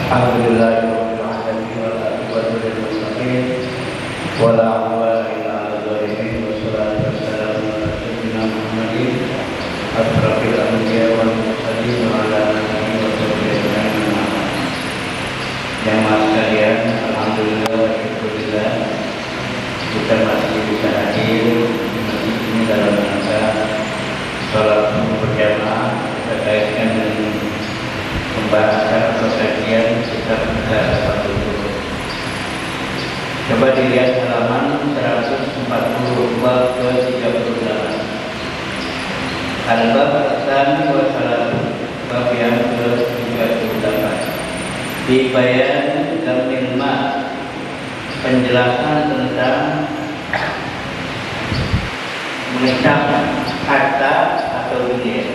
Alhamdulillahirabbil alamin wal aqibatu lil muttaqin wala udwana illa 'alal zalimin wassalatu wassalamu ala sayyidina Muhammadin asyrafil anbiya'i wal mursalin wa ala alihi wa sahbihi ajma'in. Jamaah sekalian, alhamdulillah wa syukurillah kita masih bisa hadir di masjid ini dalam rangka salat berjamaah terkaitkan dengan pembahasan atau kajian kitab Tasawuf. Coba dilihat halaman 140 bab ke-38. Al-bab tsani wa salatu, bab yang ke-38. Di bayan gamil ma, penjelasan tentang mengecap harta atau dunia.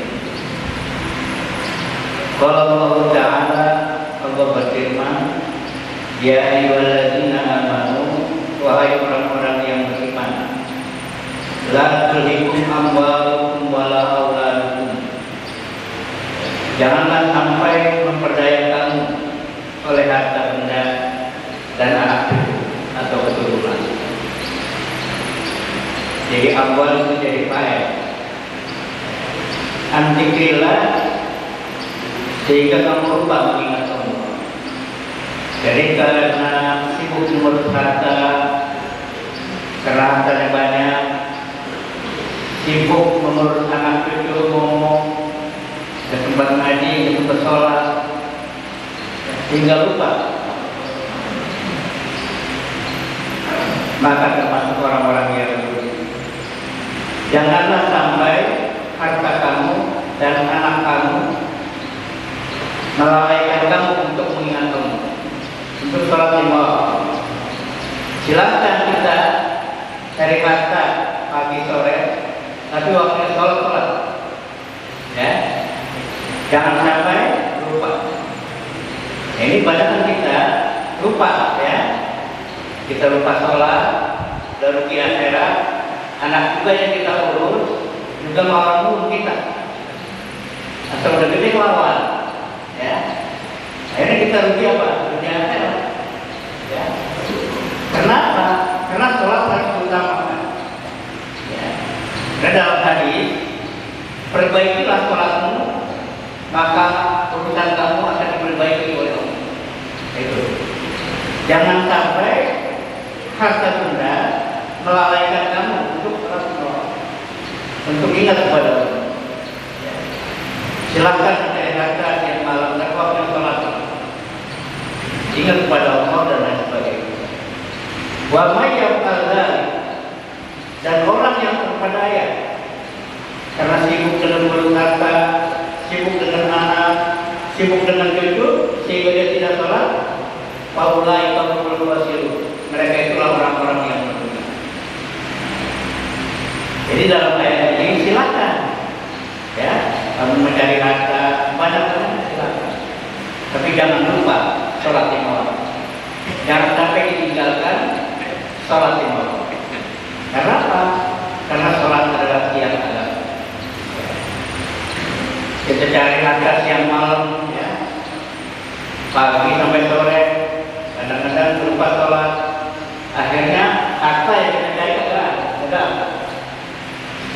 Kalau Allah Ta'ala, Allah berfirman, ya ayyuhalladzina amanu, wahai orang-orang yang beriman, la tulhikum amwalukum wala auladukum, janganlah sampai memperdaya kamu oleh harta benda dan anak cucu atau keturunan. Jadi amwal itu jadi fa'il. Antikillah, sehingga kamu lupa mengingat Allah. Jadi karena sibuk mengurus harta, karena hartanya banyak, sibuk mengurus anak cucu, ngomong ke tempat ngaji, ke tempat sholat, sehingga lupa. Maka termasuk orang-orang yang rugi. Janganlah sampai harta kamu dan anak kamu melalaikan kamu untuk mengingat Allah, untuk sholat lima waktu. Silakan kita cari harta pagi sore, tapi waktunya sholat, ya. Jangan sampai lupa. Ini padahal kita lupa, ya. Kita lupa sholat, dan rugi akhirat. Anak juga yang kita urus juga melawan kita, atau udah gede melawan. Ya, akhirnya kita rugi apa? Rugi akhirat. Ya. Kenapa? Karena sholat harus diutamakan. Ya. Karena dalam hadis, perbaikilah sholatmu, maka urusan kamu akan diperbaiki oleh Allah. Itu. Jangan sampai harta benda melalaikan kamu untuk ingat kepada Allah. Ya. Silakan mencari harta yang malam dan waktu sholat, ingat kepada Allah dan lain sebagainya. Wa may yaf'al dzalik, dan orang yang terpedaya karena sibuk dengan mengurus harta, sibuk dengan anak, sibuk dengan cucu, sehingga dia tidak sholat, faulai humul khasirun, mereka itulah orang-orang yang merugi. Jadi dalam ayat ini silakan, ya, kamu mencari harta banyak-banyak silakan, tapi jangan lupa sholat lima waktu. Jangan sampai ditinggalkan sholat lima waktu. Karena apa? Karena sholat adalah tiang agama. Kita cari harta siang malam, ya, pagi sampai sore, kadang-kadang lupa sholat. Akhirnya harta yang kita cari agak.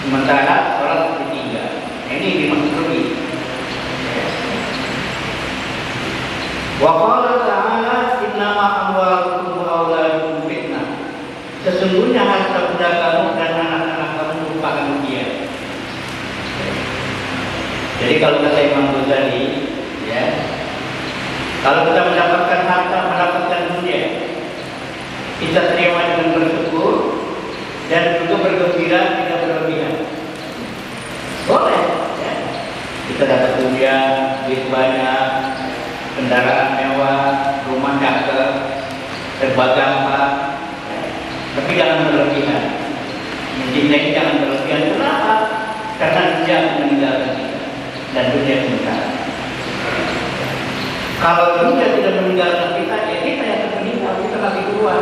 Sementara sholat ditinggal. Ini dimaksud rugi. Wa qala ta'ala innama amwalukum wa auladukum fitnah. Sesungguhnya harta benda kamu dan anak-anak kamu merupakan ujian. Jadi kalau kata Imam Ghazali, ya, kalau kita mendapatkan harta, mendapatkan dunia, kita terima dengan bersyukur dan juga bergembira, tidak berlebihan. Boleh, ya. Kita dapat dunia, duit banyak, kendaraan mewah, rumah cakep, serba gampang, ya. Tapi jangan berlebihan. Mencintai jangan berlebihan. Kenapa? Karena dia akan meninggalkan kita dan dunia sementara. Kalau dunia tidak meninggalkan kita, ya kita yang termeninggal, kita masih keluar.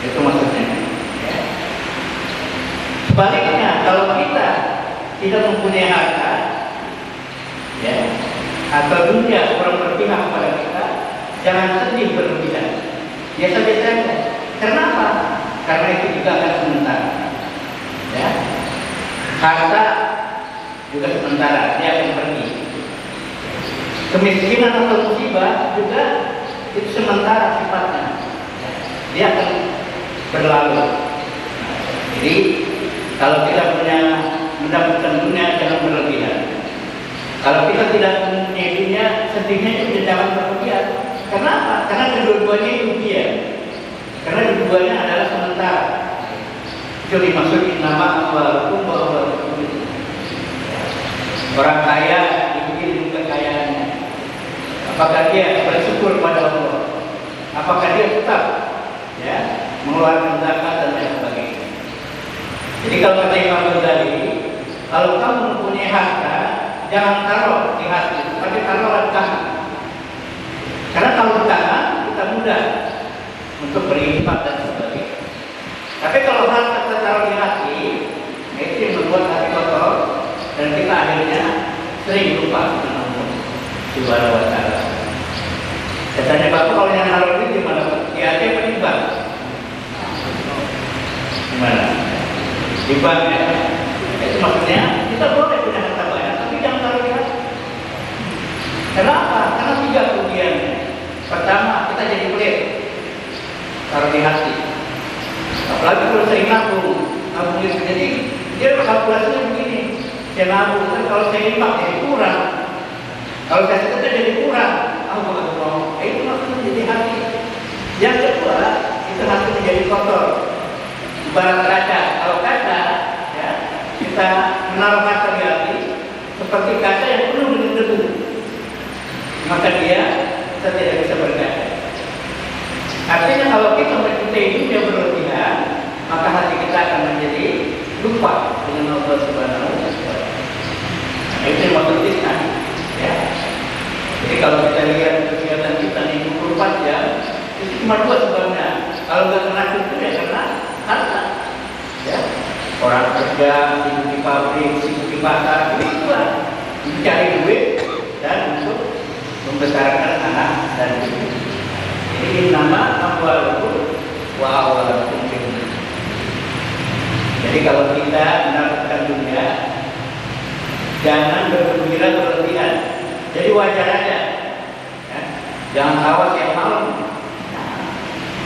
Itu maksudnya. Ya. Sebaliknya, kalau kita tidak mempunyai harta, ya, atau dunia kurang berpihak kepada kita, jangan sedih berlebihan. Biasa-biasa aja. Kenapa? Karena itu juga akan sementara. Ya. Harta juga sementara, dia akan pergi. Kemiskinan atau musibah juga itu sementara sifatnya. Dia akan berlalu. Jadi kalau kita punya mendapatkan dunia jangan berlebihan. Kalau kita tidak mempunyai dunia, sedihnya itu jangan berlebihan. Kenapa? Karena kedua-duanya itu dia. Karena kedua-duanya adalah sementara. Itu dimaksud nama Allah. Orang kaya dibikin kekayaannya. Apakah dia bersyukur pada Allah? Apakah dia tetap ya mengeluarkan zakat dan lain sebagainya? Jadi kalau kata Imam Ghazali, kalau kamu mempunyai harta, jangan taruh di hati, tapi taruhlah di tangan. Karena kalau di tangan kita mudah untuk berinfak dan sebagainya. Tapi kalau harta kita taruh di hati, itu yang membuat hati kotor dan kita akhirnya sering lupa dengan Allah Subhanahu wa Ta'ala. Katanya Bapak kalau yang naruh ini gimana? Di hati apa di bank? Gimana? Di bank ya? Itu maksudnya kita boleh punya harta banyak, tapi jangan taruh di hati. Kenapa? Karena 3 kerugiannya. Pertama, kita jadi pelit, taruh di hati. Apalagi kalau sering nabung itu jadi dia kalkulasinya begini. Saya nabung kan kalau saya infak jadi kurang, kalau saya sedekah jadi kurang. Itu maksudnya jadi hati. Yang kedua, itu hati menjadi kotor. Ibarat kaca, kalau kaca ya, kita menaruh kaca di hati seperti kaca yang penuh dengan debu, maka kita tidak bisa berkaca. Artinya kalau kita mencintai dunia berlebihan, maka hati kita akan menjadi lupa dengan Allah Subhanahu wa Ta'ala. Itu yang maksud fitnah. Ya. Jadi kalau kita lihat kegiatan kita 24 jam, itu cuma 2 sebabnya. Kalau nggak kena itu ya karena harta. Ya. Orang kerja, sibuk di pabrik, sibuk di pasar, itu dua. Mencari duit dan untuk membesarkan anak dan cucu. Ini nama amwalakum wa awalakum. Jadi kalau kita mendapatkan dunia, jangan bergembira berlebihan. Jadi wajar aja. Ya. Jangan awas yang malam.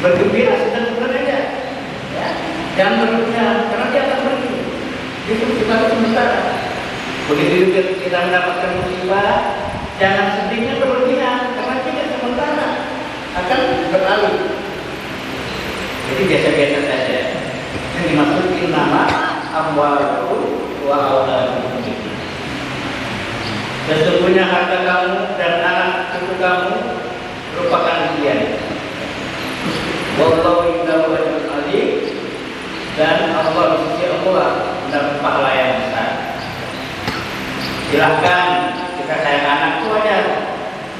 Bergembira sedang-sedang aja. Ya. Jangan berlebihan, karena dia akan pergi. Itu sifatnya sementara. Begitu juga kita mendapatkan musibah, jangan sedihnya berlebihan, karena tidak sementara. Akan berlalu. Jadi biasa-biasa saja. Yang dimaksudkan nama amwalakum wa auladukum. Sesungguhnya harta kamu dan anak cucu kamu merupakan ujian. Wallahu indahu ajrun azim, dan Allah di sisi Allah mendapat pahala yang besar. Silahkan kita sayang anak itu wajar.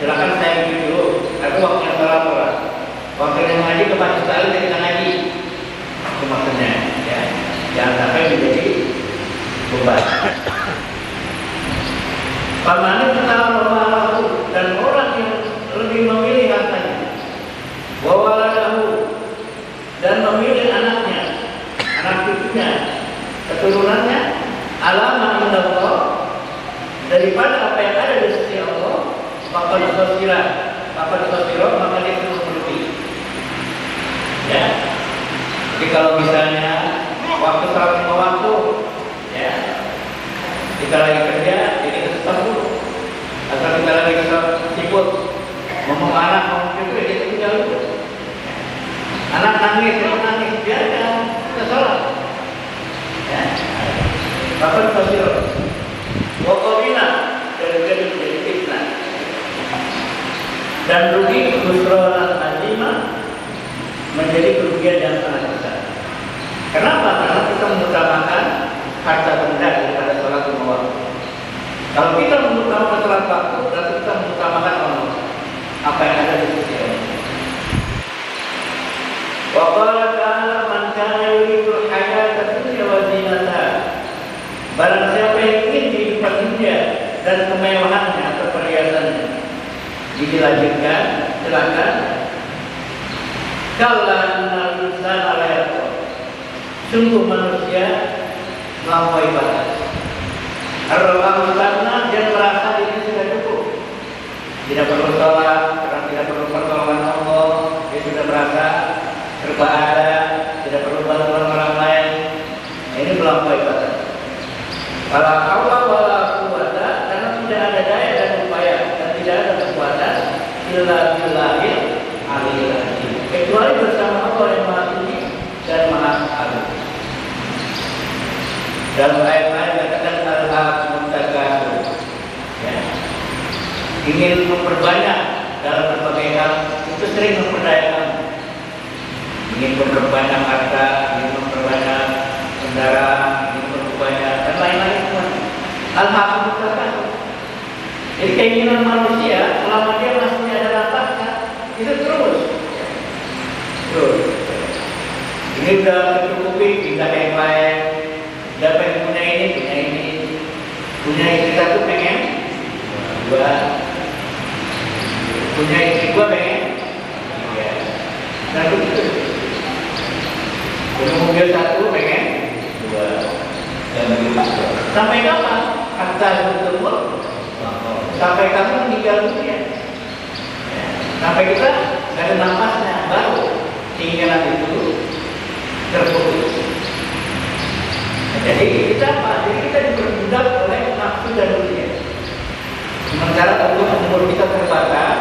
Silahkan sayang cucu. Tapi waktunya sholat sholat. Waktunya ngaji kepada sekali kita ngaji. Itu maksudnya. Ya. Jangan sampai menjadi beban. Pamannya ketahuan dan orang yang lebih memilih hartanya, wawaladahu, dan memilih anaknya, anak cucunya, keturunannya, alama indah Allah, daripada apa yang ada di sisi Allah, maka disosilah, maka dia terus menuruti. Ya. Jadi kalau misalnya waktu salat 5 waktu, ya, kita lagi kerja, jadi kita stop dulu. Atau kita lagi sibuk ngomong anak, ngomong cucu, ya kita tinggal dulu. Anak nangis, biarkan kita sholat. Ya. Bapak disosial. Waqobina dari menjadi fitnah. Dan rugi khusranan azimah, menjadi kerugian yang sangat besar. Kenapa? Karena kita mengutamakan harta benda daripada sholat 5 waktu. Kalau kita mengutamakan sholat waktu, berarti kita mengutamakan Allah, apa yang ada di sisi Allah. Wa qala ta'ala man kana yuridul hayata dunya wa zinataha. Barang siapa yang ingin kehidupan dunia dan kemewahannya atau perhiasannya, dilanjutkan silakan. Kalla innal insana la yatgha. Sungguh manusia melampaui batas. Karena dia merasa diri sudah cukup, tidak perlu sholat, karena tidak perlu pertolongan Allah. Dia sudah merasa serba ada, tidak perlu bantuan orang lain. Ini melampaui batas. Kalau Allah wala quwwata, karena tidak ada daya dan upaya dan tidak ada kekuatan illa billahil aliyil azim, kecuali bersama Allah yang Maha Tinggi dan Maha Agung. Dalam ayat-ayat katakan al-haakumut takatsur, ya, ingin memperbanyak dalam berbagai hal, itu sering memperdayakan. Ingin memperbanyak harta, ingin memperbanyak kendaraan, ingin memperbanyak dan lain-lain semua. Al-haakumut takatsur. Jadi keinginan manusia selama dia masih ada nafasnya itu terus. Ini udah tercukupi, pindah yang lain. Dia pengen punya ini, punya istri satu pengen dua, punya istri dua pengen tiga, dan begitu. Punya mobil satu pengen dua, dan begitu. Sampai kapan? Hatta bertemu, sampai kamu meninggal dunia. Sampai kita nggak ada nafasnya, baru keinginan itu terputus. Jadi kita apa? Jadi kita diperbudak oleh nafsu dan dunia. Sementara umur kita terbatas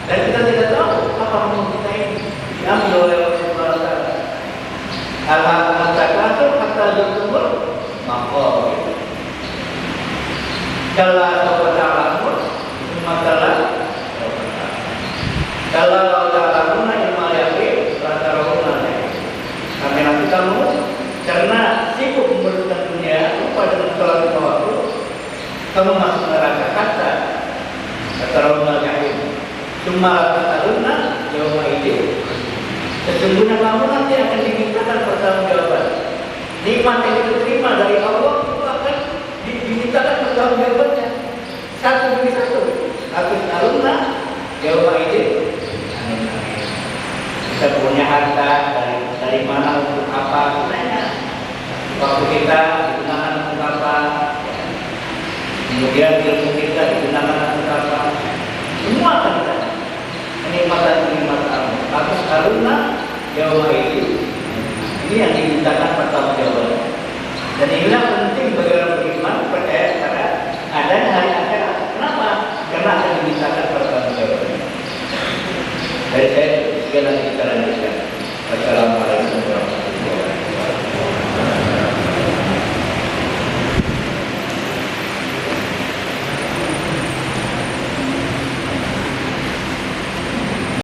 dan kita tidak tahu apa umur kita ini diambil oleh Allah Subhanahu wa Ta'ala. Al-haakumut takatsur hatta zurtumul maqabir. Kalla sawfa ta'lamun, tsumma kalla sawfa ta'lamun. Kalla law ta'lamuna ilmal yaqin la tarawunal jahim. Sampai nanti kamu karena sibuk memperlukan dunia, lupa dengan sholat lima waktu, kamu masuk neraka kata Rabbul Jahim. Cuma kata yauma idzin. Sesungguhnya kamu nanti akan dimintakan pertanggungjawaban. Nikmat yang kita terima dari Allah itu akan dimintakan pertanggungjawabannya satu demi satu. Yauma idzin. Kita punya harta dari mana untuk apa? Waktu kita digunakan untuk apa? Kemudian ilmu kita digunakan untuk apa? Semua akan kita kenikmatan Allah. Atas karuna yauma idzin. Ini yang dimintakan pertanggungjawaban. Dan inilah penting bagi orang beriman percaya pada adanya hari akhirat. Kenapa? Karena akan dimintakan pertanggungjawaban. Dari saya sekian, nanti kita lanjutkan. Wassalamualaikum.